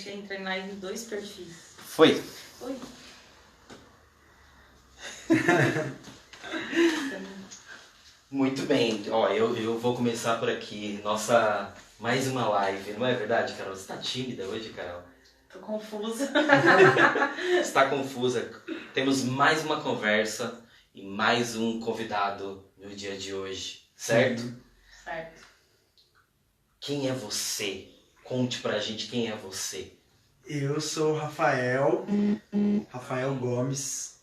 gente entra em live em 2 perfis. Foi. Oi. Muito bem. Ó, eu vou começar por aqui. Nossa, mais uma live. Não é verdade, Carol? Você tá tímida hoje, Carol? Tô confusa. Você tá confusa. Temos mais uma conversa e mais um convidado no dia de hoje, certo? Certo. Quem é você? Conte pra gente quem é você. Eu sou o Rafael Gomes,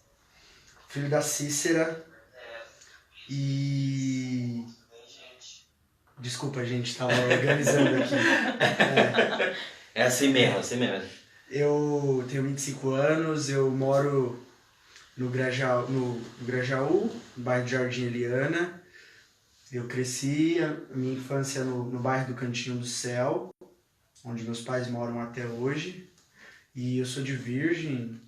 filho da Cícera e... Desculpa, gente, tava organizando aqui. É assim mesmo, assim mesmo. Eu tenho 25 anos, eu moro no Grajaú, no bairro de Jardim Eliana. Eu cresci a minha infância no bairro do Cantinho do Céu, onde meus pais moram até hoje. E eu sou de Virgem,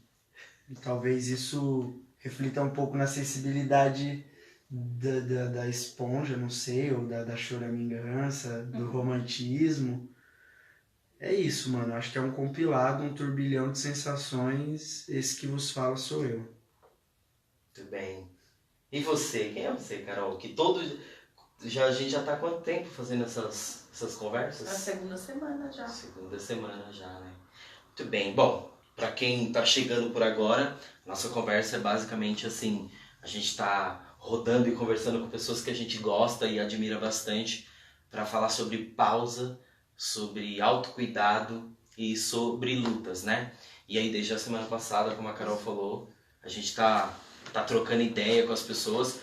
e talvez isso reflita um pouco na sensibilidade da esponja, não sei, ou da choramingança, do romantismo. É isso, mano. Acho que é um compilado, um turbilhão de sensações. Esse que vos fala sou eu. Muito bem. E você? Quem é você, Carol? Que todo... a gente já tá há quanto tempo fazendo essas conversas? Na segunda semana já. Segunda semana já, né? Muito bem. Bom, para quem tá chegando por agora, nossa conversa é basicamente assim, a gente tá rodando e conversando com pessoas que a gente gosta e admira bastante para falar sobre pausa, sobre autocuidado e sobre lutas, né? E aí desde a semana passada, como a Carol falou, a gente tá trocando ideia com as pessoas.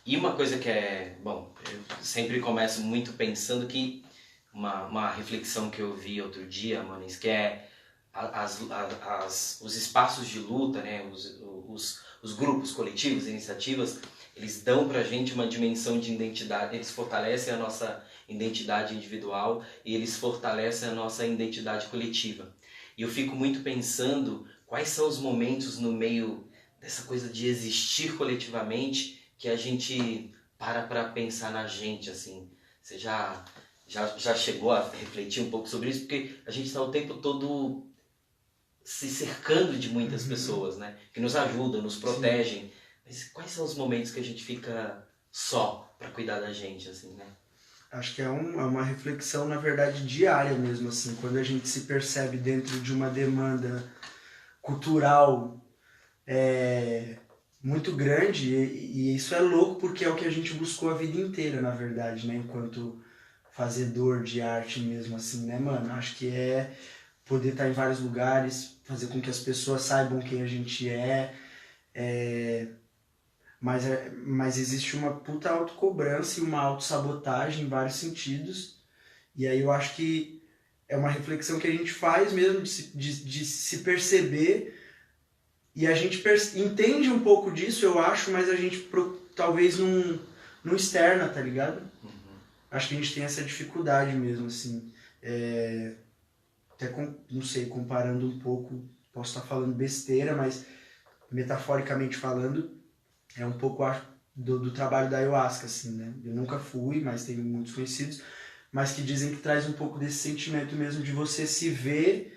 E uma coisa que é, bom, eu sempre começo muito pensando que uma reflexão que eu vi outro dia, Manis, que é os espaços de luta, né, os grupos coletivos, iniciativas, eles dão pra gente uma dimensão de identidade, eles fortalecem a nossa identidade individual e eles fortalecem a nossa identidade coletiva. E eu fico muito pensando quais são os momentos no meio dessa coisa de existir coletivamente que a gente para pensar na gente, assim. Você já chegou a refletir um pouco sobre isso? Porque a gente está o tempo todo se cercando de muitas pessoas, né? Que nos ajudam, nos protegem. Sim. Mas quais são os momentos que a gente fica só para cuidar da gente, assim, né? Acho que é uma reflexão, na verdade, diária mesmo, assim. Quando a gente se percebe dentro de uma demanda cultural muito grande, e isso é louco porque é o que a gente buscou a vida inteira, na verdade, né? Enquanto fazedor de arte mesmo, assim, né, mano? Acho que é poder estar em vários lugares, fazer com que as pessoas saibam quem a gente mas existe uma puta autocobrança e uma autossabotagem em vários sentidos. E aí eu acho que é uma reflexão que a gente faz mesmo de se perceber. E a gente entende um pouco disso, eu acho, mas a gente talvez não externa, tá ligado? Uhum. Acho que a gente tem essa dificuldade mesmo, assim. Até, não sei, comparando um pouco, posso estar falando besteira, mas metaforicamente falando, é um pouco do trabalho da ayahuasca, assim, né? Eu nunca fui, mas tenho muitos conhecidos, mas que dizem que traz um pouco desse sentimento mesmo de você se ver.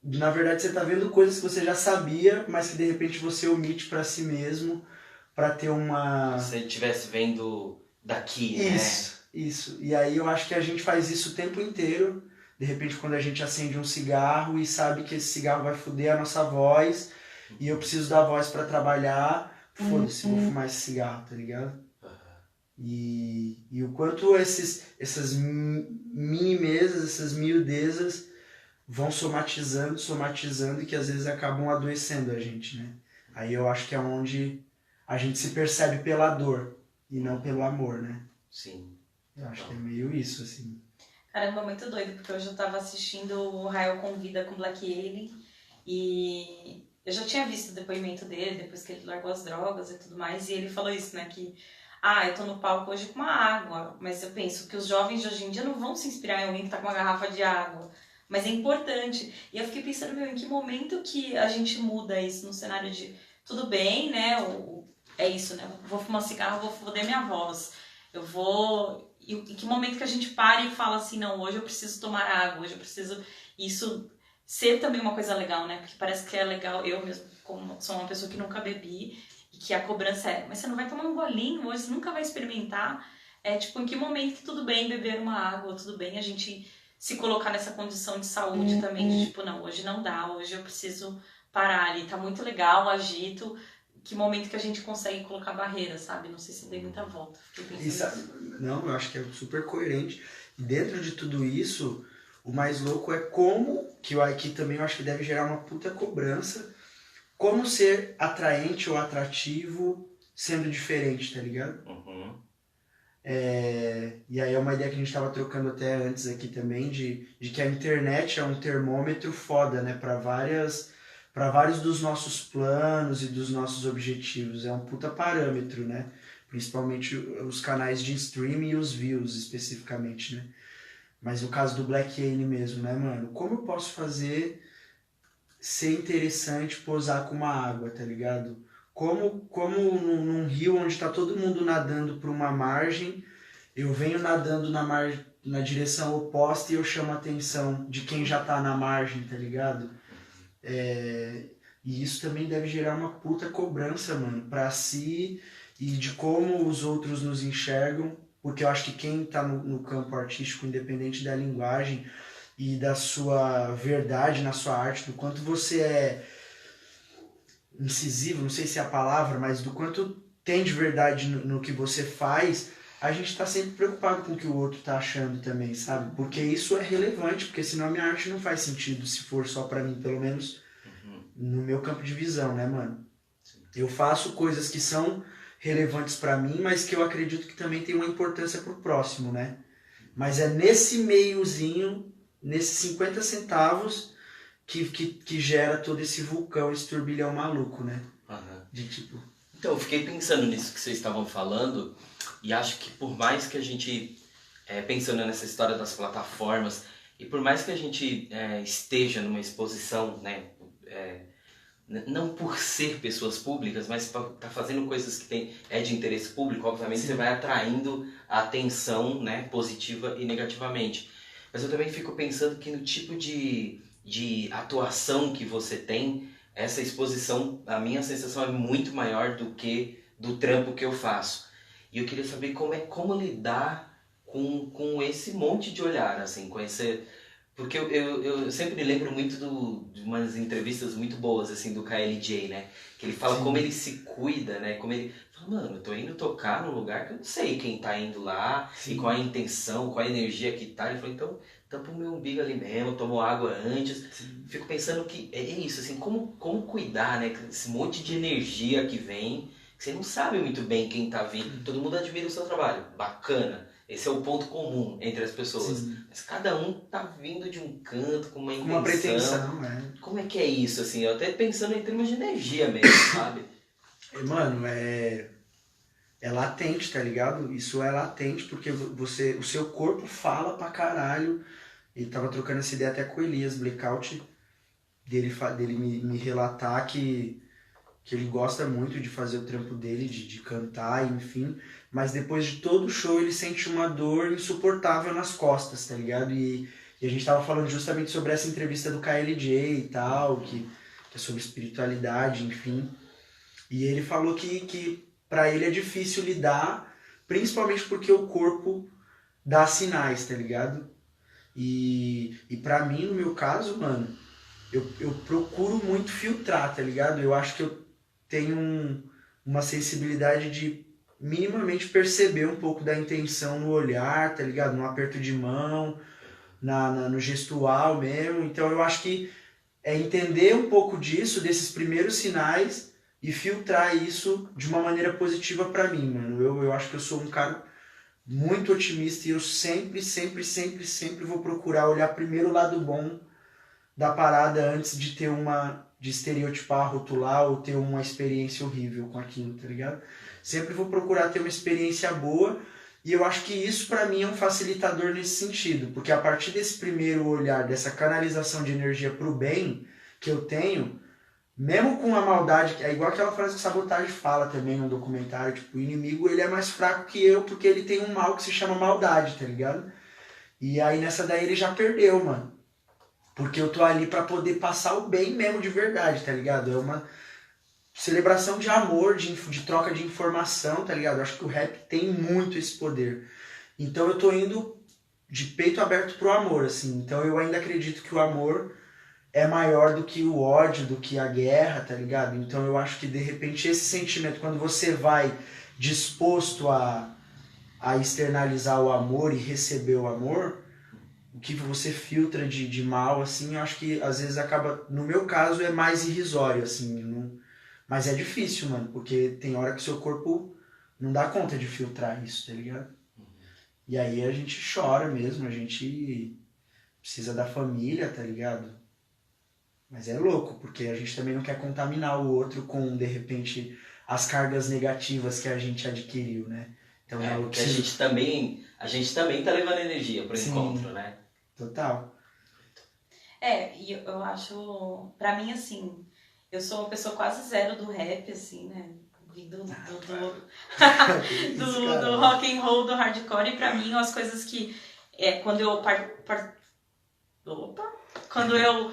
Na verdade, você tá vendo coisas que você já sabia, mas que de repente você omite para si mesmo, para ter uma... Se você estivesse vendo daqui, Isso. E aí eu acho que a gente faz isso o tempo inteiro. De repente, quando a gente acende um cigarro e sabe que esse cigarro vai foder a nossa voz, e eu preciso da voz para trabalhar, foda-se, vou fumar esse cigarro, tá ligado? E o quanto essas mini mesas, essas miudezas vão somatizando e que às vezes acabam adoecendo a gente, né? Aí eu acho que é onde a gente se percebe pela dor e não pelo amor, né? Sim. Eu acho que é meio isso, assim. Caramba, muito doido, porque hoje eu tava assistindo o Rael Convida com Black Alien e eu já tinha visto o depoimento dele depois que ele largou as drogas e tudo mais, e ele falou isso, né, que eu tô no palco hoje com uma água, mas eu penso que os jovens de hoje em dia não vão se inspirar em alguém que tá com uma garrafa de água, mas é importante. E eu fiquei pensando, em que momento que a gente muda isso no cenário de tudo bem, né, é isso, né, vou fumar um cigarro, vou foder minha voz, em que momento que a gente para e fala assim, não, hoje eu preciso tomar água, hoje eu preciso... Isso ser também uma coisa legal, né? Porque parece que é legal, eu mesmo, como sou uma pessoa que nunca bebi, e que a cobrança é, mas você não vai tomar um golinho hoje, você nunca vai experimentar. É tipo, em que momento que tudo bem beber uma água, tudo bem a gente se colocar nessa condição de saúde também, de tipo, não, hoje não dá, hoje eu preciso parar ali, tá muito legal, agito. Que momento que a gente consegue colocar barreira, sabe? Não sei se dei muita volta. Fiquei pensando nisso. Não, eu acho que é super coerente. E dentro de tudo isso, o mais louco é como, que eu aqui também eu acho que deve gerar uma puta cobrança, como ser atraente ou atrativo sendo diferente, tá ligado? Uhum. E aí é uma ideia que a gente estava trocando até antes aqui também, de que a internet é um termômetro foda, né? Para vários dos nossos planos e dos nossos objetivos. É um puta parâmetro, né? Principalmente os canais de streaming e os views, especificamente, né? Mas no caso do Black Alien mesmo, né, mano? Como eu posso fazer ser interessante posar com uma água, tá ligado? Como num rio onde tá todo mundo nadando por uma margem, eu venho nadando na direção oposta e eu chamo a atenção de quem já tá na margem, tá ligado? E isso também deve gerar uma puta cobrança, mano, pra si e de como os outros nos enxergam, porque eu acho que quem tá no campo artístico, independente da linguagem e da sua verdade na sua arte, do quanto você é incisivo, não sei se é a palavra, mas do quanto tem de verdade no que você faz, a gente tá sempre preocupado com o que o outro tá achando também, sabe? Porque isso é relevante, porque senão a minha arte não faz sentido se for só pra mim, pelo menos no meu campo de visão, né, mano? Eu faço coisas que são relevantes pra mim, mas que eu acredito que também tem uma importância pro próximo, né? Mas é nesse meiozinho, nesses 50 centavos, que gera todo esse vulcão, esse turbilhão maluco, né? Uhum. De tipo... Então, eu fiquei pensando nisso que vocês estavam falando, e acho que por mais que a gente, pensando nessa história das plataformas, e por mais que a gente esteja numa exposição, né, não por ser pessoas públicas, mas para tá fazendo coisas que é de interesse público, obviamente Sim. Você vai atraindo a atenção, né, positiva e negativamente. Mas eu também fico pensando que no tipo de atuação que você tem, essa exposição, a minha sensação é muito maior do que do trampo que eu faço. E eu queria saber como lidar com esse monte de olhar, assim, com esse... Porque eu sempre me lembro muito de umas entrevistas muito boas, assim, do KLJ, né? Que ele fala Sim. como ele se cuida, né? Como ele fala, mano, eu tô indo tocar num lugar que eu não sei quem tá indo lá, Sim. e qual a intenção, qual a energia que tá. Ele falou, então, tampa o meu umbigo ali mesmo, tomo água antes. Sim. Fico pensando que é isso, assim, como cuidar, né? Esse monte de energia que vem, que você não sabe muito bem quem tá vindo. Todo mundo admira o seu trabalho, bacana. Esse é o ponto comum entre as pessoas. Sim. Mas cada um tá vindo de um canto, com uma intenção. Uma pretensão, Como é que é isso, assim? Eu até pensando em termos de energia mesmo, sabe? Mano, é latente, tá ligado? Isso é latente porque o seu corpo fala pra caralho. Ele tava trocando essa ideia até com o Elias Blackout, dele me relatar que ele gosta muito de fazer o trampo dele, de cantar, enfim, mas depois de todo o show ele sente uma dor insuportável nas costas, tá ligado? E a gente tava falando justamente sobre essa entrevista do KLJ e tal, que é sobre espiritualidade, enfim, e ele falou que pra ele é difícil lidar, principalmente porque o corpo dá sinais, tá ligado? E pra mim, no meu caso, mano, eu procuro muito filtrar, tá ligado? Eu acho que eu tenho uma sensibilidade de minimamente perceber um pouco da intenção no olhar, tá ligado? No aperto de mão, no gestual mesmo. Então eu acho que é entender um pouco disso, desses primeiros sinais, e filtrar isso de uma maneira positiva pra mim, mano. Eu acho que eu sou um cara muito otimista e eu sempre vou procurar olhar primeiro o lado bom da parada antes de ter de estereotipar, rotular ou ter uma experiência horrível com aquilo, tá ligado? Sempre vou procurar ter uma experiência boa e eu acho que isso pra mim é um facilitador nesse sentido, porque a partir desse primeiro olhar, dessa canalização de energia pro bem que eu tenho, mesmo com a maldade, é igual aquela frase que Sabotagem fala também no documentário, tipo, o inimigo ele é mais fraco que eu porque ele tem um mal que se chama maldade, tá ligado? E aí nessa daí ele já perdeu, mano. Porque eu tô ali pra poder passar o bem mesmo de verdade, tá ligado? É uma celebração de amor, de troca de informação, tá ligado? Eu acho que o rap tem muito esse poder. Então eu tô indo de peito aberto pro amor, assim. Então eu ainda acredito que o amor é maior do que o ódio, do que a guerra, tá ligado? Então eu acho que de repente esse sentimento, quando você vai disposto a externalizar o amor e receber o amor, o que você filtra de mal, assim, eu acho que às vezes acaba, no meu caso, é mais irrisório, assim, não, mas é difícil, mano, porque tem hora que o seu corpo não dá conta de filtrar isso, tá ligado? E aí a gente chora mesmo, a gente precisa da família, tá ligado? Mas é louco, porque a gente também não quer contaminar o outro com, de repente, as cargas negativas que a gente adquiriu, né? Então, não, eu Porque preciso... a gente também tá levando energia pro Sim. encontro, né? Total. E eu acho, pra mim, assim, eu sou uma pessoa quase zero do rap, assim, né? Vindo do rock and roll, do hardcore, e pra mim, as coisas que, quando eu quando eu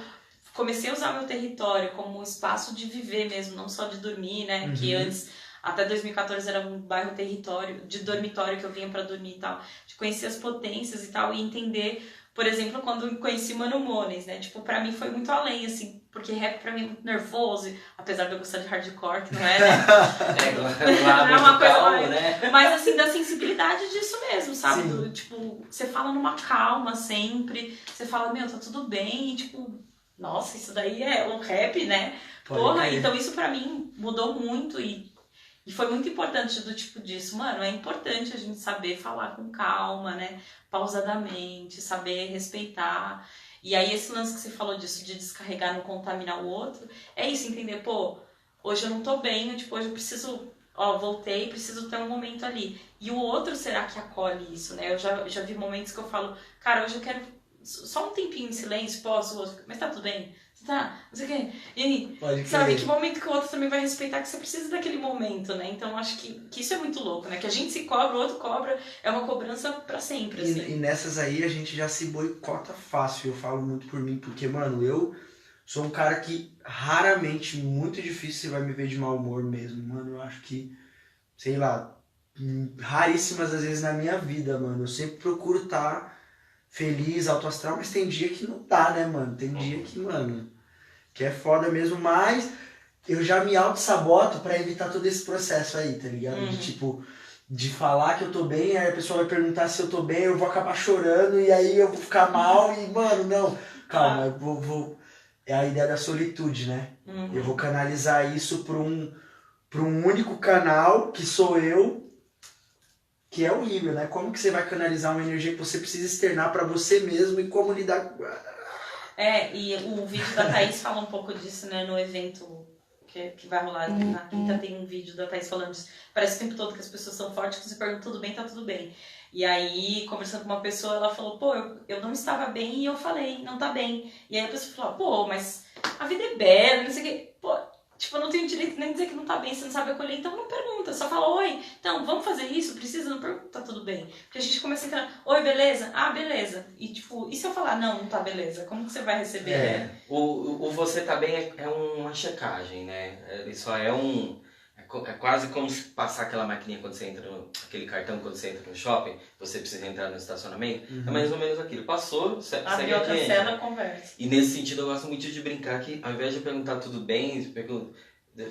comecei a usar meu território como um espaço de viver mesmo, não só de dormir, né? Uhum. Que antes, até 2014, era um bairro território, de dormitório que eu vinha pra dormir e tal. De conhecer as potências e tal, e entender, por exemplo, quando eu conheci Mano Mones, né? Tipo, pra mim foi muito além, assim, porque rap pra mim é muito nervoso, apesar de eu gostar de hardcore, que não é, né? Lá Não é uma muito coisa calmo, mais... né? Mas assim, da sensibilidade disso mesmo, sabe? Sim. Do, tipo, você fala numa calma sempre, você fala, meu, tá tudo bem, e tipo, nossa, isso daí é um rap, né? Pode Porra, crer. então isso pra mim mudou muito e foi muito importante do tipo disso. Mano, é importante a gente saber falar com calma, né? Pausadamente, saber respeitar. E aí esse lance que você falou disso, de descarregar, não contaminar o outro, é isso, entender, pô, hoje eu não tô bem, tipo, hoje eu preciso, voltei, preciso ter um momento ali. E o outro, será que acolhe isso, né? Eu já vi momentos que eu falo, cara, hoje eu quero só um tempinho em silêncio, posso, mas tá tudo bem? Você tá? Não sei o quê. E aí? Pode Sabe, crer. que momento que o outro também vai respeitar que você precisa daquele momento, né? Então acho que isso é muito louco, né? Que a gente se cobra, o outro cobra, é uma cobrança pra sempre, assim. E nessas aí a gente já se boicota fácil, eu falo muito por mim, porque, mano, eu sou um cara que raramente, muito difícil, você vai me ver de mau humor mesmo, mano. Eu acho que, sei lá, raríssimas às vezes na minha vida, mano. Eu sempre procuro estar feliz, alto astral, mas tem dia que não dá, né, mano? Tem dia que, mano, que é foda mesmo, mas eu já me auto-saboto pra evitar todo esse processo aí, tá ligado? Uhum. De tipo, de falar que eu tô bem, aí a pessoa vai perguntar se eu tô bem, eu vou acabar chorando e aí eu vou ficar mal e, mano, não, calma, eu vou... É a ideia da solitude, né? Uhum. Eu vou canalizar isso pra um único canal, que sou eu, que é horrível, né? Como que você vai canalizar uma energia que você precisa externar pra você mesmo e como lidar com... E o vídeo da Thaís fala um pouco disso, né? No evento que vai rolar na quinta, tem um vídeo da Thaís falando disso. Parece o tempo todo que as pessoas são fortes, que você pergunta, tudo bem, tá tudo bem. E aí, conversando com uma pessoa, ela falou, pô, eu não estava bem e eu falei, não tá bem. E aí a pessoa falou, pô, mas a vida é bela, não sei o quê. Pô, tipo, eu não tenho direito nem dizer que não tá bem, você não sabe acolher, então não pergunta, só fala, oi, então, vamos fazer isso? Precisa? Não pergunta, tá tudo bem. Porque a gente começa a entrar, oi, beleza? Ah, beleza. E tipo, e se eu falar, não tá beleza? Como que você vai receber, né? O você tá bem é uma checagem, né? Ele só é um... É quase como se passar aquela maquininha quando você entra aquele cartão quando você entra no shopping, você precisa entrar no estacionamento. É mais ou menos aquilo. Passou, segue Abriu a adiante. cancela, conversa. E nesse sentido eu gosto muito de brincar que ao invés de perguntar tudo bem,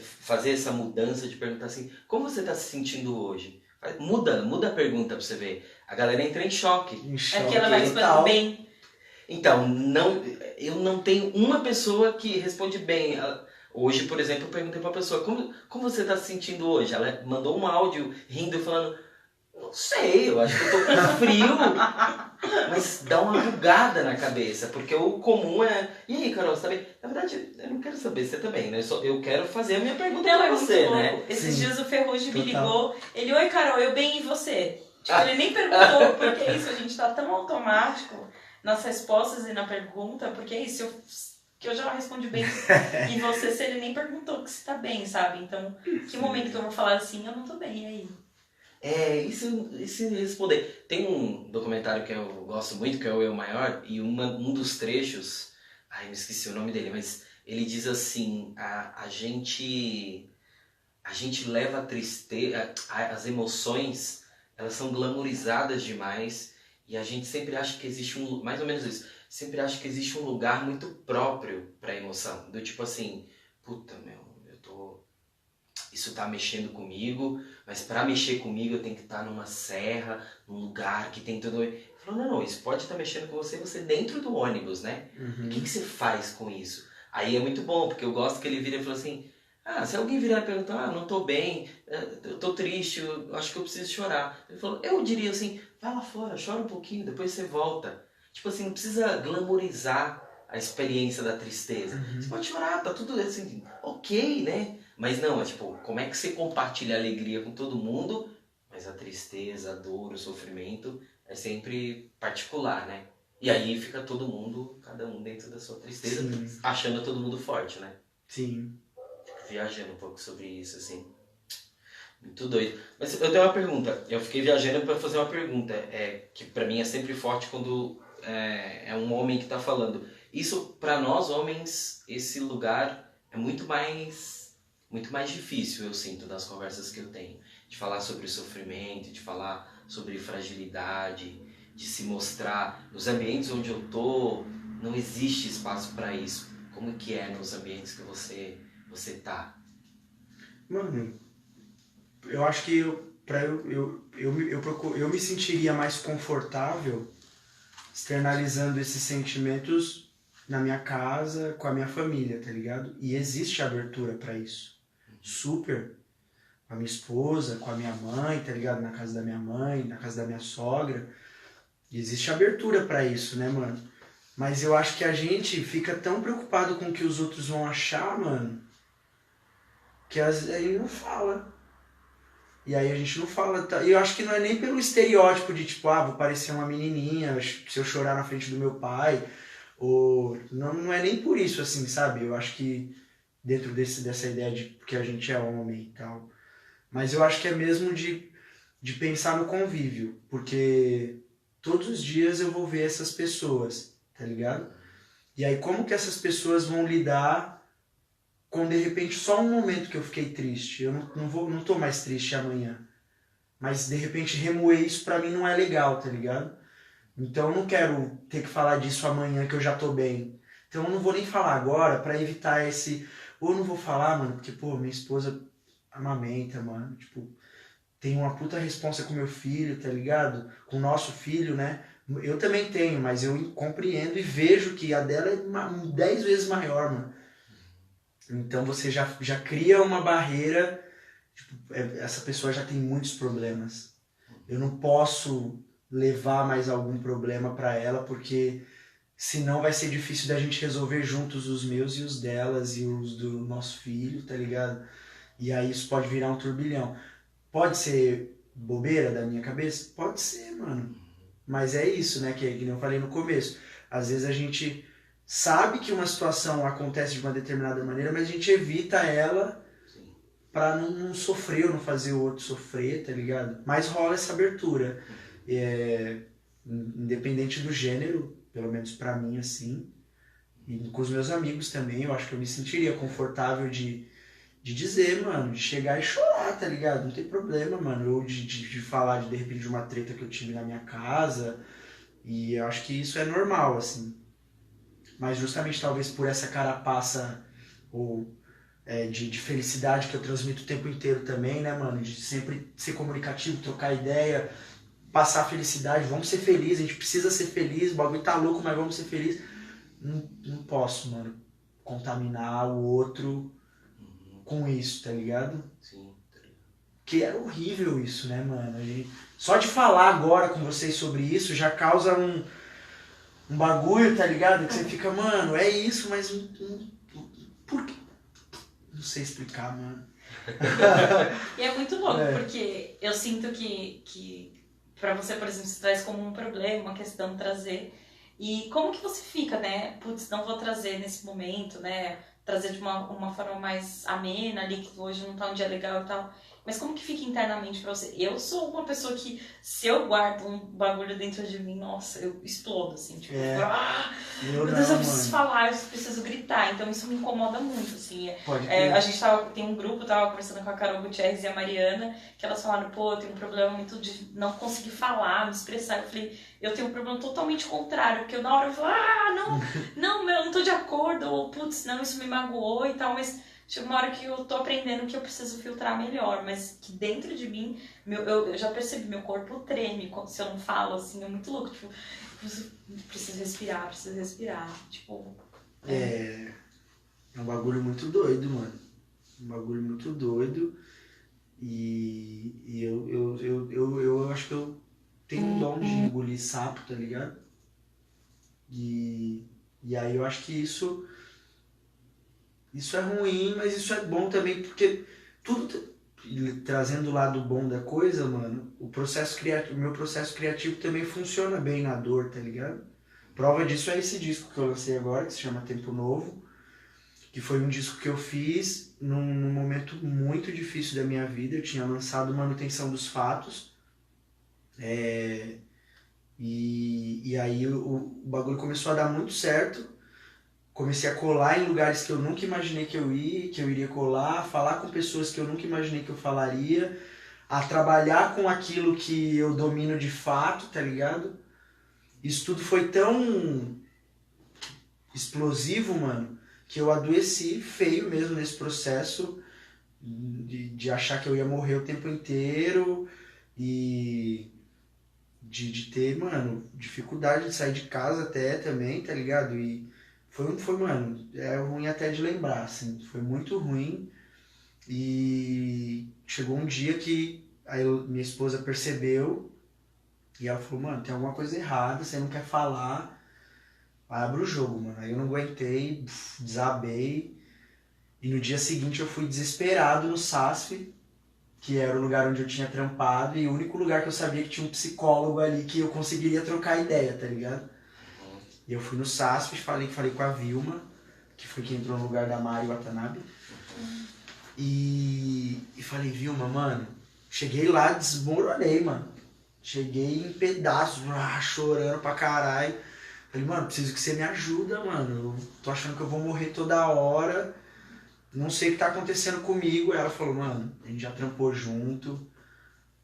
fazer essa mudança de perguntar assim, como você está se sentindo hoje? Muda a pergunta pra você ver. A galera entra em choque. É que ela vai respondendo bem. Então, eu não tenho uma pessoa que responde bem. Hoje, por exemplo, eu perguntei pra pessoa, como você está se sentindo hoje? Ela mandou um áudio rindo, falando, não sei, eu acho que eu tô com frio. Mas dá uma bugada na cabeça, porque o comum é... E aí, Carol, você tá bem? Na verdade, eu não quero saber se você tá bem, né? Eu quero fazer a minha pergunta pra você, né? Esses Sim. dias o Ferrugem me Total. ligou, ele, oi, Carol, eu bem e você? Tipo, ele nem perguntou, porque é isso, a gente tá tão automático nas respostas e na pergunta, porque é isso, que eu já respondi bem e você, se ele nem perguntou que você tá bem, sabe? Então, que momento que eu vou falar assim, eu não tô bem, e aí? E se responder? Tem um documentário que eu gosto muito, que é o Eu Maior, e um dos trechos Ai, me esqueci o nome dele, mas ele diz assim, a gente leva a tristeza, as emoções, elas são glamorizadas demais e a gente sempre acha que existe mais ou menos isso, sempre acha que existe um lugar muito próprio pra emoção, do tipo assim, puta, meu, isso tá mexendo comigo, mas pra mexer comigo eu tenho que estar numa serra, num lugar que tem tudo. Ele falou, não, isso pode estar mexendo com você dentro do ônibus, né? E o que você faz com isso? Aí é muito bom, porque eu gosto que ele vira e fala assim, se alguém virar e perguntar, não tô bem, eu tô triste, eu acho que eu preciso chorar. Ele falou, eu diria assim, vai lá fora, chora um pouquinho, depois você volta. Tipo assim, não precisa glamorizar a experiência da tristeza. Você pode chorar, tá tudo assim, ok, né? Mas não, é tipo, como é que você compartilha a alegria com todo mundo, mas a tristeza, a dor, o sofrimento é sempre particular, né? E aí fica todo mundo, cada um dentro da sua tristeza, Sim. achando todo mundo forte, né? Sim. Fico viajando um pouco sobre isso, assim. Muito doido. Mas eu tenho uma pergunta. Eu fiquei viajando para fazer uma pergunta, que para mim é sempre forte quando é um homem que tá falando. Isso, para nós homens, esse lugar é muito mais difícil, eu sinto, das conversas que eu tenho. De falar sobre sofrimento, de falar sobre fragilidade, de se mostrar. Nos ambientes onde eu tô, não existe espaço para isso. Como que é nos ambientes que você tá? Mano, eu acho que eu me sentiria mais confortável externalizando esses sentimentos na minha casa, com a minha família, tá ligado? E existe abertura pra isso. Super. Com a minha esposa, com a minha mãe, tá ligado? Na casa da minha mãe, na casa da minha sogra. E existe abertura pra isso, né, mano? Mas eu acho que a gente fica tão preocupado com o que os outros vão achar, mano, que aí não fala. E aí a gente não fala. E eu acho que não é nem pelo estereótipo de tipo, vou parecer uma menininha se eu chorar na frente do meu pai. Ou não é nem por isso, assim, sabe? Eu acho que dentro dessa ideia de que a gente é homem e tal. Mas eu acho que é mesmo de pensar no convívio. Porque todos os dias eu vou ver essas pessoas, tá ligado? E aí como que essas pessoas vão lidar com, de repente, só um momento que eu fiquei triste. Eu não tô mais triste amanhã. Mas, de repente, remoer isso pra mim não é legal, tá ligado? Então eu não quero ter que falar disso amanhã que eu já tô bem. Então eu não vou nem falar agora pra evitar esse... Ou eu não vou falar, mano, porque, pô, minha esposa amamenta, mano. Tipo, tem uma puta responsa com meu filho, tá ligado? Com o nosso filho, né? Eu também tenho, mas eu compreendo e vejo que a dela é 10 vezes maior, mano. Então você já cria uma barreira, tipo, essa pessoa já tem muitos problemas. Eu não posso levar mais algum problema para ela, porque senão vai ser difícil da gente resolver juntos os meus e os delas e os do nosso filho, tá ligado? E aí isso pode virar um turbilhão. Pode ser bobeira da minha cabeça? Pode ser, mano. Mas é isso, né, que nem eu falei no começo. Às vezes a gente sabe que uma situação acontece de uma determinada maneira, mas a gente evita ela pra não sofrer ou não fazer o outro sofrer, tá ligado? Mas rola essa abertura. Independente do gênero, pelo menos pra mim, assim, e com os meus amigos também, eu acho que eu me sentiria confortável de dizer, mano, de chegar e chorar, tá ligado? Não tem problema, mano. Ou de falar, de repente, de uma treta que eu tive na minha casa. E eu acho que isso é normal, assim. Mas justamente talvez por essa carapaça ou de felicidade que eu transmito o tempo inteiro também, né, mano? De sempre ser comunicativo, trocar ideia, passar felicidade. Vamos ser felizes, a gente precisa ser feliz, o bagulho tá louco, mas vamos ser felizes. Não posso, mano, contaminar o outro com isso, tá ligado? Sim. Que era horrível isso, né, mano? Só de falar agora com vocês sobre isso já causa um bagulho, tá ligado? Que você fica, mano, é isso, mas por quê? Não sei explicar, mano. E é muito louco, porque eu sinto que pra você, por exemplo, se traz como um problema, uma questão trazer. E como que você fica, né? Putz, não vou trazer nesse momento, né? trazer de uma forma mais amena ali, que hoje não tá um dia legal e tal. Mas como que fica internamente pra você? Eu sou uma pessoa que, se eu guardo um bagulho dentro de mim, nossa, eu explodo, assim, tipo, meu Deus, eu preciso falar, eu preciso gritar. Então isso me incomoda muito, assim. A gente tem um grupo, tava conversando com a Carol Gutierrez e a Mariana, que elas falaram, pô, eu tenho um problema muito de não conseguir falar, me expressar. Eu falei, eu tenho um problema totalmente contrário, porque eu na hora eu falo, não, eu não tô de acordo, ou putz, não, isso me magoou e tal, mas chega uma hora que eu tô aprendendo que eu preciso filtrar melhor, mas que dentro de mim, eu já percebi, meu corpo treme se eu não falo, assim, é muito louco, tipo, preciso respirar, tipo... É um bagulho muito doido, mano, um bagulho muito doido, e eu acho que eu tenho um dom de engolir sapo, tá ligado? E aí eu acho que isso é ruim, mas isso é bom também, porque tudo, trazendo o lado bom da coisa, mano, o meu processo criativo também funciona bem na dor, tá ligado? Prova disso é esse disco que eu lancei agora, que se chama Tempo Novo, que foi um disco que eu fiz num momento muito difícil da minha vida. Eu tinha lançado Manutenção dos Fatos, e aí o bagulho começou a dar muito certo. Comecei a colar em lugares que eu nunca imaginei que eu iria colar, falar com pessoas que eu nunca imaginei que eu falaria, a trabalhar com aquilo que eu domino de fato, tá ligado? Isso tudo foi tão explosivo, mano, que eu adoeci feio mesmo nesse processo de achar que eu ia morrer o tempo inteiro e de ter, mano, dificuldade de sair de casa até também, tá ligado? E foi, mano, é ruim até de lembrar, assim, foi muito ruim. E chegou um dia que minha esposa percebeu e ela falou, mano, tem alguma coisa errada, você não quer falar, abre o jogo, mano. Aí eu não aguentei, desabei, e no dia seguinte eu fui desesperado no SASF, que era o lugar onde eu tinha trampado, e o único lugar que eu sabia que tinha um psicólogo ali que eu conseguiria trocar ideia, tá ligado? E eu fui no SASP, falei com a Vilma, que foi quem entrou no lugar da Mari Watanabe. E falei, Vilma, mano, cheguei lá, desmoronei, mano. Cheguei em pedaços, chorando pra caralho. Falei, mano, preciso que você me ajuda, mano. Eu tô achando que eu vou morrer toda hora. Não sei o que tá acontecendo comigo. Aí ela falou, mano, a gente já trampou junto.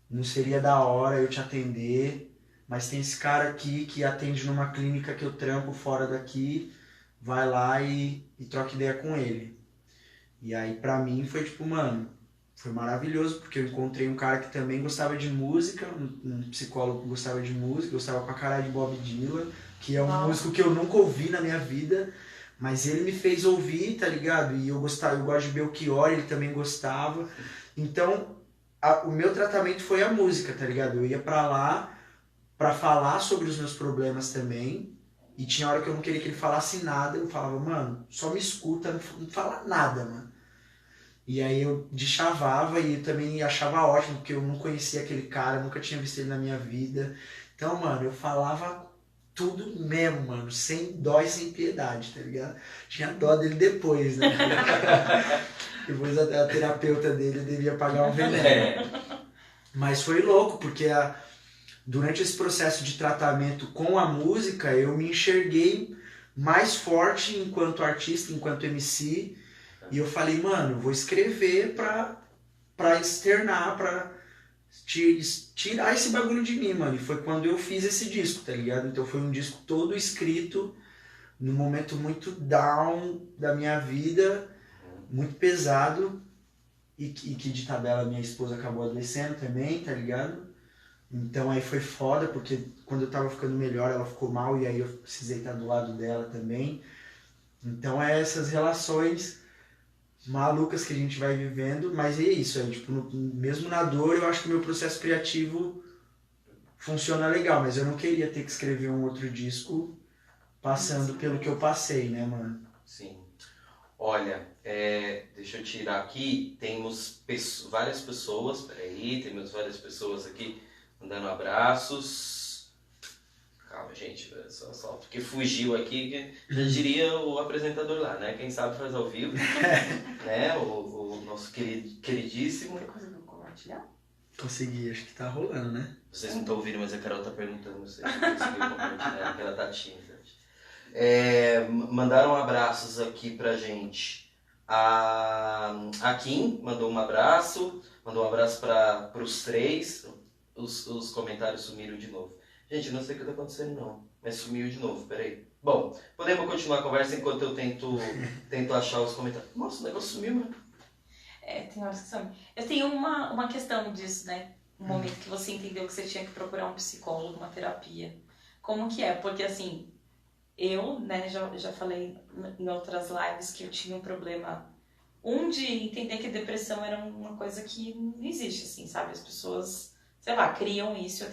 Não seria da hora eu te atender. Mas tem esse cara aqui que atende numa clínica que eu trampo fora daqui, vai lá e troca ideia com ele. E aí pra mim foi tipo, mano, foi maravilhoso, porque eu encontrei um cara que também gostava de música, um psicólogo que gostava de música, gostava pra caralho de Bob Dylan, que é um músico que eu nunca ouvi na minha vida, mas ele me fez ouvir, tá ligado? E eu gosto de Belchior, ele também gostava. Então, o meu tratamento foi a música, tá ligado? Eu ia pra lá pra falar sobre os meus problemas também. E tinha hora que eu não queria que ele falasse nada. Eu falava, mano, só me escuta, não fala nada, mano. E aí eu deschavava e eu também achava ótimo, porque eu não conhecia aquele cara, nunca tinha visto ele na minha vida. Então, mano, eu falava tudo mesmo, mano, sem dó e sem piedade, tá ligado? Tinha dó dele depois, né? Depois a terapeuta dele devia pagar um veneno. Mas foi louco, porque durante esse processo de tratamento com a música, eu me enxerguei mais forte enquanto artista, enquanto MC. E eu falei, mano, vou escrever pra externar, pra tirar esse bagulho de mim, mano. E foi quando eu fiz esse disco, tá ligado? Então foi um disco todo escrito num momento muito down da minha vida, muito pesado. E que de tabela minha esposa acabou adoecendo também, tá ligado? Então aí foi foda, porque quando eu tava ficando melhor ela ficou mal e aí eu precisei estar do lado dela também. Então é essas relações malucas que a gente vai vivendo, mas é isso, tipo, mesmo na dor eu acho que o meu processo criativo funciona legal, mas eu não queria ter que escrever um outro disco passando pelo que eu passei, né, mano? Sim. Olha, deixa eu tirar aqui, temos várias pessoas, temos várias pessoas aqui mandando abraços. calma, gente, só porque fugiu aqui, que já diria o apresentador lá, né? Quem sabe faz ao vivo, né? O nosso queridíssimo. Tem coisa pra compartilhar? Consegui, acho que tá rolando, né? Vocês não estão ouvindo, mas a Carol tá perguntando, não sei se conseguiu compartilhar, porque ela tá tímida. Mandaram abraços aqui pra gente. A Kim mandou um abraço para os três. Os comentários sumiram de novo. Gente, não sei o que tá acontecendo não, mas sumiu de novo, peraí. Bom, podemos continuar a conversa enquanto eu tento achar os comentários. Nossa, o negócio sumiu, né? Tem horas que some. Eu tenho uma questão disso, né? Um momento que você entendeu que você tinha que procurar um psicólogo, uma terapia. Como que é? Porque assim, eu, né, já falei em outras lives que eu tinha um problema. De entender que depressão era uma coisa que não existe, assim, sabe? As pessoas, sei lá, criam isso.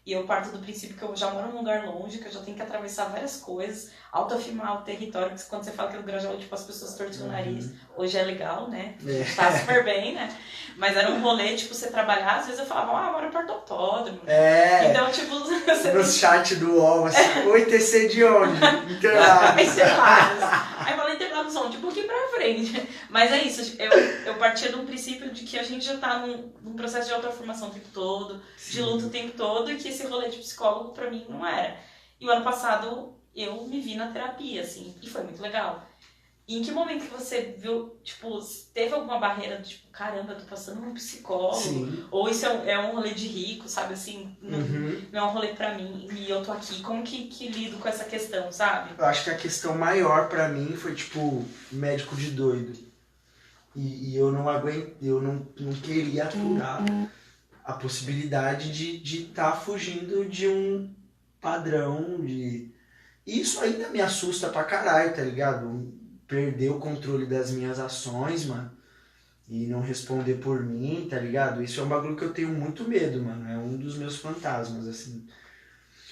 E eu parto do princípio que eu já moro num lugar longe, que eu já tenho que atravessar várias coisas, autoafirmar o território, que quando você fala que no Grajaú, tipo, as pessoas torcem o nariz. Hoje é legal, né? Tá super bem, né? Mas era um rolê, tipo, você trabalhar, às vezes eu falava, moro perto do autódromo. Então, tipo... No chat do UOL, assim, oi, TC de onde? Interlagos. Aí eu falei Interlagos onde? Um pouquinho pra frente. Mas é isso, eu partia de um princípio de que a gente já tá num processo de autoafirmação o tempo todo, de luta o tempo todo, e que esse rolê de psicólogo pra mim não era. E o ano passado eu me vi na terapia, assim, e foi muito legal. E em que momento que você viu, tipo, teve alguma barreira do tipo, caramba, eu tô passando num psicólogo? Sim. Ou isso é um rolê de rico, sabe, assim, não é um rolê pra mim, e eu tô aqui, como que lido com essa questão, sabe? Eu acho que a questão maior pra mim foi, tipo, médico de doido. E eu não aguentei, eu não queria aturar a possibilidade de estar fugindo de um padrão de... Isso ainda me assusta pra caralho, tá ligado? Perder o controle das minhas ações, mano, e não responder por mim, tá ligado? Isso é um bagulho que eu tenho muito medo, mano, é um dos meus fantasmas, assim.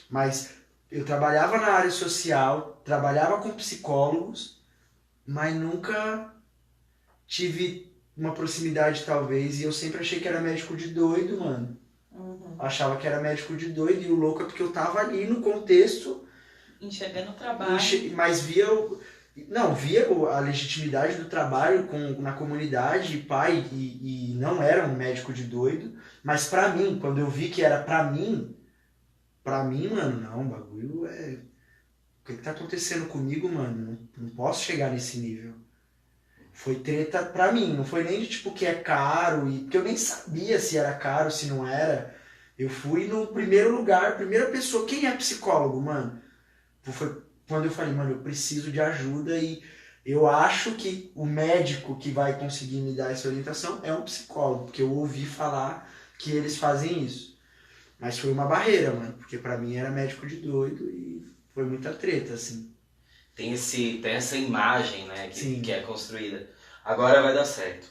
Mas eu trabalhava na área social, trabalhava com psicólogos, mas nunca tive uma proximidade, talvez, e eu sempre achei que era médico de doido, mano. Achava que era médico de doido, e o louco é porque eu tava ali no contexto... Enxergando o trabalho. Mas via a legitimidade do trabalho na comunidade, pai, e não era um médico de doido, mas pra mim, quando eu vi que era pra mim, mano, não, o bagulho é... O que tá acontecendo comigo, mano? Não posso chegar nesse nível. Foi treta pra mim, não foi nem de tipo que é caro, porque eu nem sabia se era caro, se não era. Eu fui no primeiro lugar, primeira pessoa, quem é psicólogo, mano? Foi quando eu falei, mano, eu preciso de ajuda e eu acho que o médico que vai conseguir me dar essa orientação é um psicólogo, porque eu ouvi falar que eles fazem isso. Mas foi uma barreira, mano, porque pra mim era médico de doido e foi muita treta, assim. Tem essa imagem, né, que é construída. Agora vai dar certo.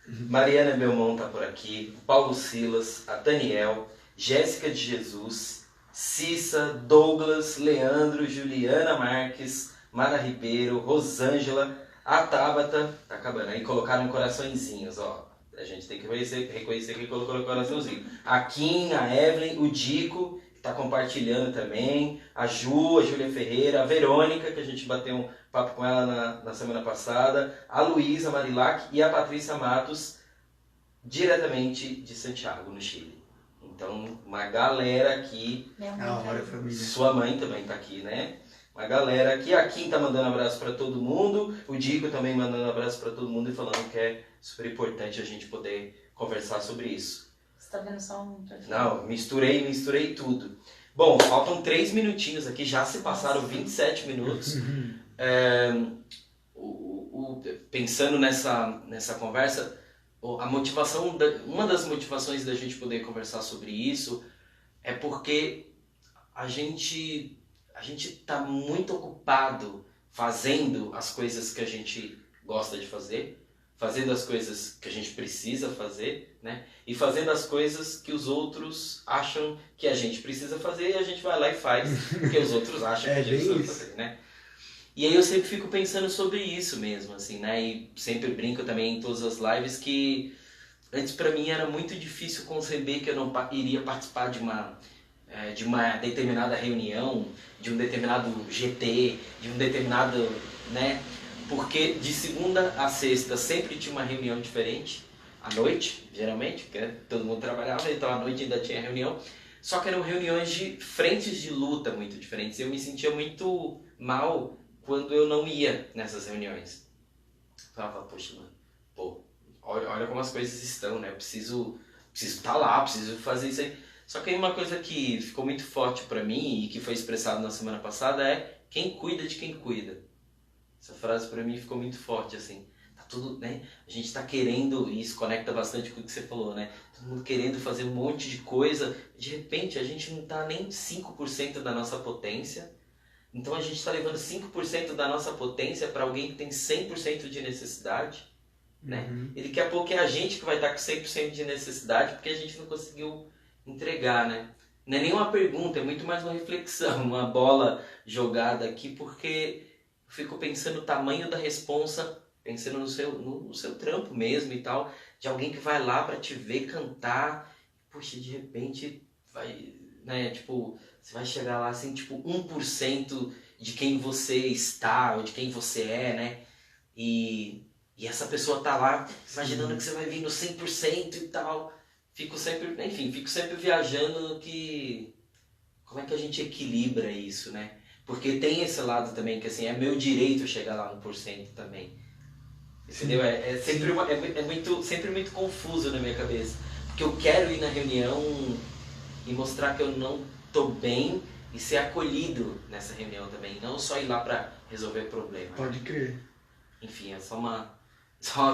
Mariana Belmont tá por aqui, o Paulo Silas, a Daniel, Jéssica de Jesus, Cissa, Douglas, Leandro, Juliana Marques, Mara Ribeiro, Rosângela, a Tabata, tá acabando aí, colocaram coraçõezinhos, ó. A gente tem que reconhecer que colocou coraçãozinho. A Kim, a Evelyn, o Dico, que tá compartilhando também, a Ju, a Júlia Ferreira, a Verônica, que a gente bateu um papo com ela na semana passada, a Luísa Marilac e a Patrícia Matos, diretamente de Santiago, no Chile. Então, uma galera aqui. Sua mãe também tá aqui, né? Uma galera aqui. A Kim tá mandando abraço para todo mundo. O Dico também mandando abraço para todo mundo e falando que é super importante a gente poder conversar sobre isso. Você tá vendo só um perfil? Não, misturei tudo. Bom, faltam 3 minutinhos aqui, já se passaram 27 minutos. Pensando nessa conversa, a motivação, uma das motivações da gente poder conversar sobre isso é porque a gente tá muito ocupado fazendo as coisas que a gente gosta de fazer, fazendo as coisas que a gente precisa fazer, né? E fazendo as coisas que os outros acham que a gente precisa fazer e a gente vai lá e faz porque os outros acham que a gente precisa fazer, né? E aí eu sempre fico pensando sobre isso mesmo, assim, né? E sempre brinco também em todas as lives que antes pra mim era muito difícil conceber que eu não iria participar de de uma determinada reunião, de um determinado GT, de um determinado, né? Porque de segunda a sexta sempre tinha uma reunião diferente, à noite, geralmente, porque todo mundo trabalhava, então à noite ainda tinha reunião. Só que eram reuniões de frentes de luta muito diferentes. Eu me sentia muito mal quando eu não ia nessas reuniões. Eu falava, poxa, mano, pô, olha como as coisas estão, né? Eu preciso estar lá, preciso fazer isso aí. Só que aí uma coisa que ficou muito forte pra mim e que foi expressado na semana passada é quem cuida de quem cuida. Essa frase pra mim ficou muito forte, assim. Tá tudo, né? A gente tá querendo, e isso conecta bastante com o que você falou, né? Todo mundo querendo fazer um monte de coisa. De repente a gente não tá nem 5% da nossa potência. Então a gente tá levando 5% da nossa potência pra alguém que tem 100% de necessidade, né? E daqui a pouco é a gente que vai estar com 100% de necessidade porque a gente não conseguiu entregar, né? Não é nem uma pergunta, é muito mais uma reflexão, uma bola jogada aqui, porque eu fico pensando o tamanho da responsa, pensando no seu trampo mesmo e tal, de alguém que vai lá pra te ver cantar, poxa, de repente vai, né, tipo, você vai chegar lá assim, tipo, 1% de quem você está, ou de quem você é, né? E essa pessoa tá lá imaginando que você vai vir no 100% e tal. Fico sempre viajando no que... Como é que a gente equilibra isso, né? Porque tem esse lado também, que assim, é meu direito chegar lá no porcento também. Entendeu? Sempre muito confuso na minha cabeça. Porque eu quero ir na reunião e mostrar que eu não tô bem e ser acolhido nessa reunião também. Não só ir lá pra resolver problema. Pode crer. Enfim, é só uma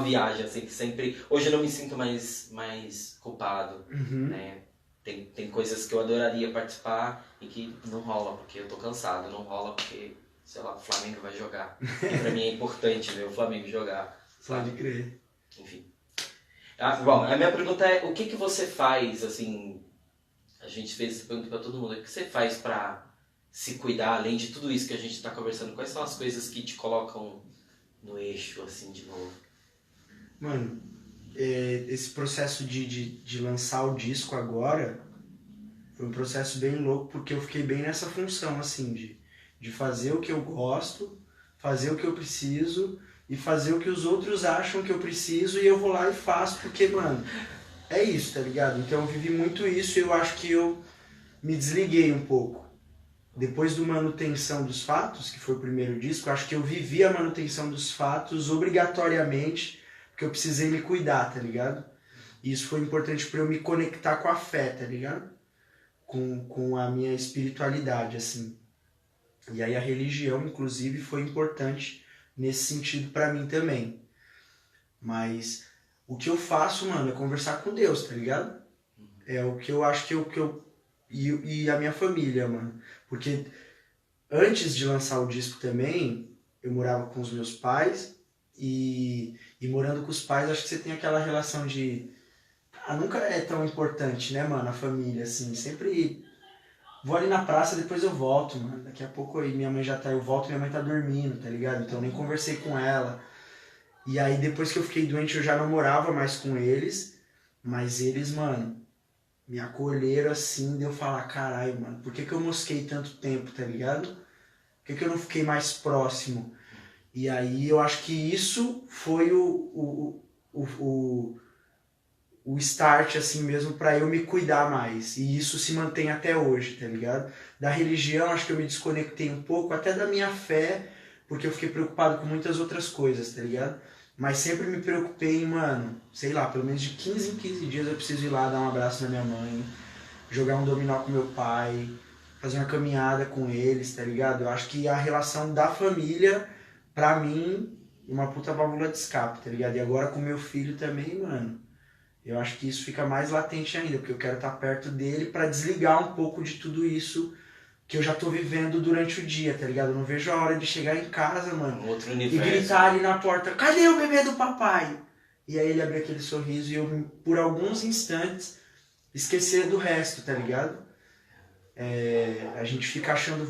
viagem, assim, que sempre... Hoje eu não me sinto mais culpado, né? Tem coisas que eu adoraria participar e que não rola porque eu tô cansado, não rola porque, sei lá, o Flamengo vai jogar. E pra mim é importante ver o Flamengo jogar. Pode crer. Enfim. Bom, a minha pergunta é, o que você faz, assim... A gente fez essa pergunta pra todo mundo. O que você faz pra se cuidar, além de tudo isso que a gente tá conversando? Quais são as coisas que te colocam no eixo, assim, de novo? Mano, esse processo de lançar o disco agora foi um processo bem louco, porque eu fiquei bem nessa função, assim, de fazer o que eu gosto, fazer o que eu preciso e fazer o que os outros acham que eu preciso e eu vou lá e faço, porque, mano, é isso, tá ligado? Então eu vivi muito isso e eu acho que eu me desliguei um pouco. Depois do Manutenção dos Fatos, que foi o primeiro disco, eu acho que eu vivi a manutenção dos fatos obrigatoriamente, porque eu precisei me cuidar, tá ligado? E isso foi importante pra eu me conectar com a fé, tá ligado? Com a minha espiritualidade, assim. E aí a religião, inclusive, foi importante nesse sentido pra mim também. Mas o que eu faço, mano, é conversar com Deus, tá ligado? É o que eu acho que eu e a minha família, mano. Porque antes de lançar o disco também, eu morava com os meus pais e morando com os pais, acho que você tem aquela relação de... nunca é tão importante, né, mano, a família, assim. Sempre vou ali na praça, depois eu volto, mano. Daqui a pouco aí minha mãe já tá... Eu volto e minha mãe tá dormindo, tá ligado? Então eu nem conversei com ela. E aí depois que eu fiquei doente, eu já não morava mais com eles. Mas eles, mano... me acolheram assim, de eu falar, caralho, mano, por que eu mosquei tanto tempo, tá ligado? Por que eu não fiquei mais próximo? E aí eu acho que isso foi o start, assim mesmo, pra eu me cuidar mais. E isso se mantém até hoje, tá ligado? Da religião, acho que eu me desconectei um pouco, até da minha fé, porque eu fiquei preocupado com muitas outras coisas, tá ligado? Mas sempre me preocupei em, mano, sei lá, pelo menos de 15 em 15 dias eu preciso ir lá dar um abraço na minha mãe, jogar um dominó com meu pai, fazer uma caminhada com eles, tá ligado? Eu acho que a relação da família, pra mim, é uma puta válvula de escape, tá ligado? E agora com meu filho também, mano, eu acho que isso fica mais latente ainda, porque eu quero estar perto dele pra desligar um pouco de tudo isso que eu já tô vivendo durante o dia, tá ligado? Eu não vejo a hora de chegar em casa, mano, Outro e universo. gritar ali na porta, cadê o bebê do papai? E aí ele abre aquele sorriso e eu, por alguns instantes, esquecer do resto, tá ligado? A gente fica achando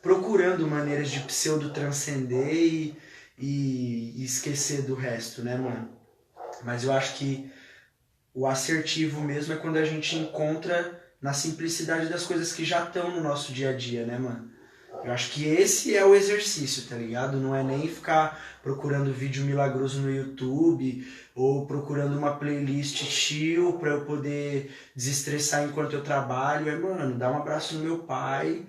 procurando maneiras de pseudo-transcender e esquecer do resto, né, mano? Mas eu acho que o assertivo mesmo é quando a gente encontra na simplicidade das coisas que já estão no nosso dia a dia, né, mano? Eu acho que esse é o exercício, tá ligado? Não é nem ficar procurando vídeo milagroso no YouTube ou procurando uma playlist chill pra eu poder desestressar enquanto eu trabalho. É, mano, dar um abraço no meu pai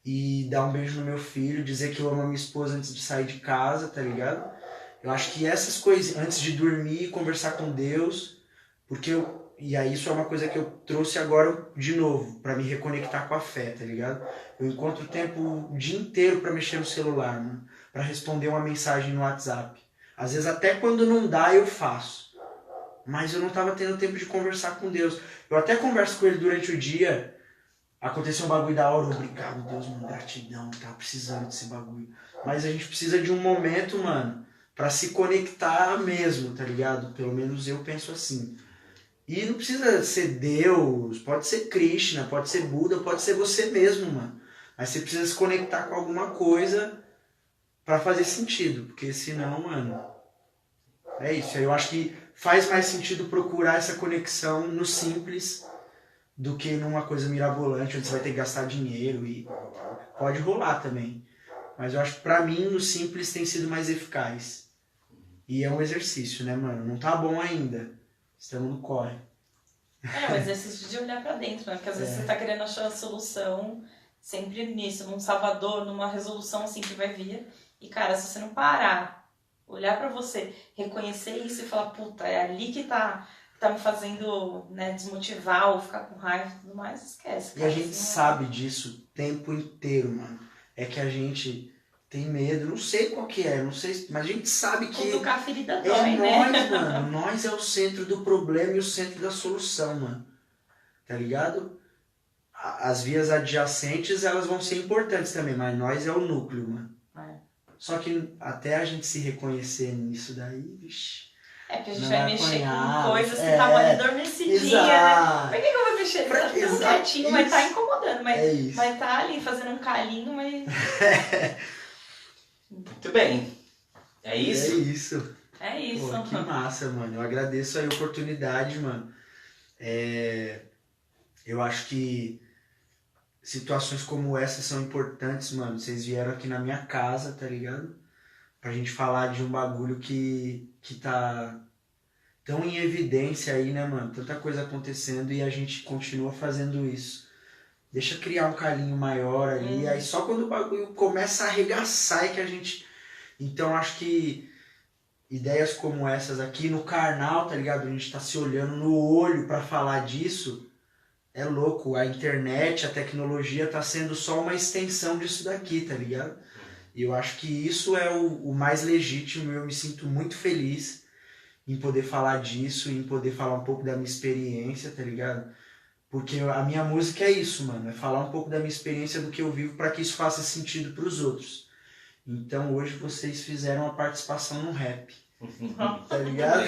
e dar um beijo no meu filho, dizer que eu amo a minha esposa antes de sair de casa, tá ligado? Eu acho que essas coisas, antes de dormir, conversar com Deus, porque e aí isso é uma coisa que eu trouxe agora de novo, pra me reconectar com a fé, tá ligado? Eu encontro tempo o dia inteiro pra mexer no celular, mano, pra responder uma mensagem no WhatsApp. Às vezes até quando não dá eu faço, mas eu não tava tendo tempo de conversar com Deus. Eu até converso com ele durante o dia, aconteceu um bagulho da hora, obrigado Deus, mano, gratidão, tava precisando desse bagulho. Mas a gente precisa de um momento, mano, pra se conectar mesmo, tá ligado? Pelo menos eu penso assim. E não precisa ser Deus, pode ser Krishna, pode ser Buda, pode ser você mesmo, mano. Mas você precisa se conectar com alguma coisa pra fazer sentido, porque senão, mano, é isso. Eu acho que faz mais sentido procurar essa conexão no simples do que numa coisa mirabolante, onde você vai ter que gastar dinheiro e pode rolar também. Mas eu acho que pra mim, no simples tem sido mais eficaz. E é um exercício, né, mano? Não tá bom ainda. Estamos no corre. É, o exercício de olhar pra dentro, né? Porque às vezes você tá querendo achar a solução sempre nisso, num salvador, numa resolução assim que vai vir. E, cara, se você não parar, olhar pra você, reconhecer isso e falar, puta, é ali que tá me fazendo, né, desmotivar ou ficar com raiva e tudo mais, esquece. E Cara, a gente sabe disso o tempo inteiro, mano. É que a gente tem medo, não sei qual que é, não sei, mas a gente sabe que Cutucar a ferida é dói, nós, né? mano. Nós é o centro do problema e o centro da solução, mano. Tá ligado? As vias adjacentes, elas vão ser importantes também, mas nós é o núcleo, mano. É. Só que até a gente se reconhecer nisso daí, vixi. É porque a gente Não vai vai mexer apanhar, com coisas que estavam ali adormecidinhas, né? Exato. Pra que eu vou mexer? Tá tão Exato, quietinho, vai estar isso. incomodando, mas É isso. vai estar ali fazendo um carinho, mas... Muito bem. É isso? É isso. É isso. Pô, que massa, mano. Eu agradeço a oportunidade, mano. Eu acho que situações como essa são importantes, mano. Vocês vieram aqui na minha casa, tá ligado? Pra gente falar de um bagulho que tá tão em evidência aí, né, mano? Tanta coisa acontecendo e a gente continua fazendo isso. Deixa criar um carinho maior ali. Aí só quando o bagulho começa a arregaçar é que a gente... Então acho que ideias como essas aqui no carnal, tá ligado? A gente tá se olhando no olho pra falar disso. É louco. A internet, a tecnologia tá sendo só uma extensão disso daqui, tá ligado? E eu acho que isso é o mais legítimo. Eu me sinto muito feliz em poder falar disso, em poder falar um pouco da minha experiência, tá ligado? Porque a minha música é isso, mano. É falar um pouco da minha experiência, do que eu vivo, pra que isso faça sentido pros outros. Então hoje vocês fizeram uma participação no rap. Tá ligado?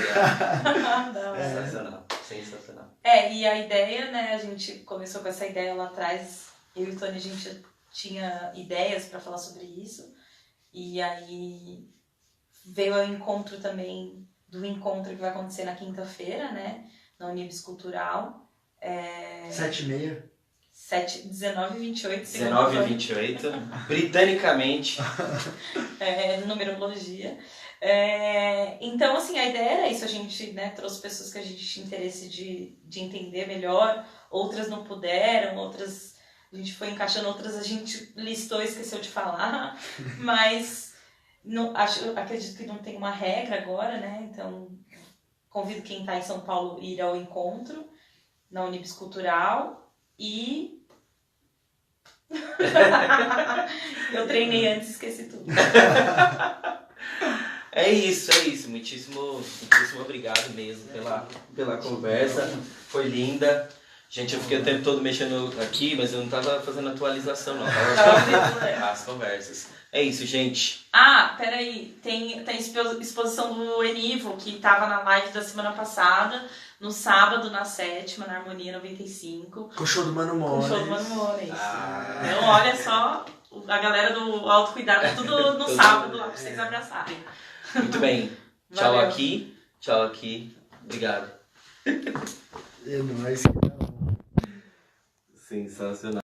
Sensacional, sensacional. E a ideia, né, a gente começou com essa ideia lá atrás, eu e o Tony, a gente tinha ideias pra falar sobre isso, e aí veio o encontro também, do encontro que vai acontecer na quinta-feira, né, na Unibis Cultural. 7h30. 19h28. 19h28, britanicamente. Numerologia. Então, assim, a ideia era isso. A gente, né, trouxe pessoas que a gente tinha interesse de entender melhor. Outras não puderam, outras a gente foi encaixando, outras a gente listou e esqueceu de falar. Mas acredito que não tem uma regra agora, né? Então, convido quem está em São Paulo a ir ao encontro na Unibis Cultural. E eu treinei antes e esqueci tudo. É isso. Muitíssimo obrigado mesmo pela conversa. Foi linda. Gente, eu fiquei o tempo todo mexendo aqui, mas eu não tava fazendo atualização, não. Tava as conversas. É isso, gente. Peraí. Tem exposição do Enivo, que tava na live da semana passada, no sábado, na 7ª, na Harmonia 95. Com o show do Mano Mones. Com o show do Mano Mones. Então, olha só, a galera do autocuidado, tudo no sábado lá, pra vocês abraçarem. Muito bem. Tchau. Valeu. Tchau aqui. Obrigado. É nóis. Sensacional.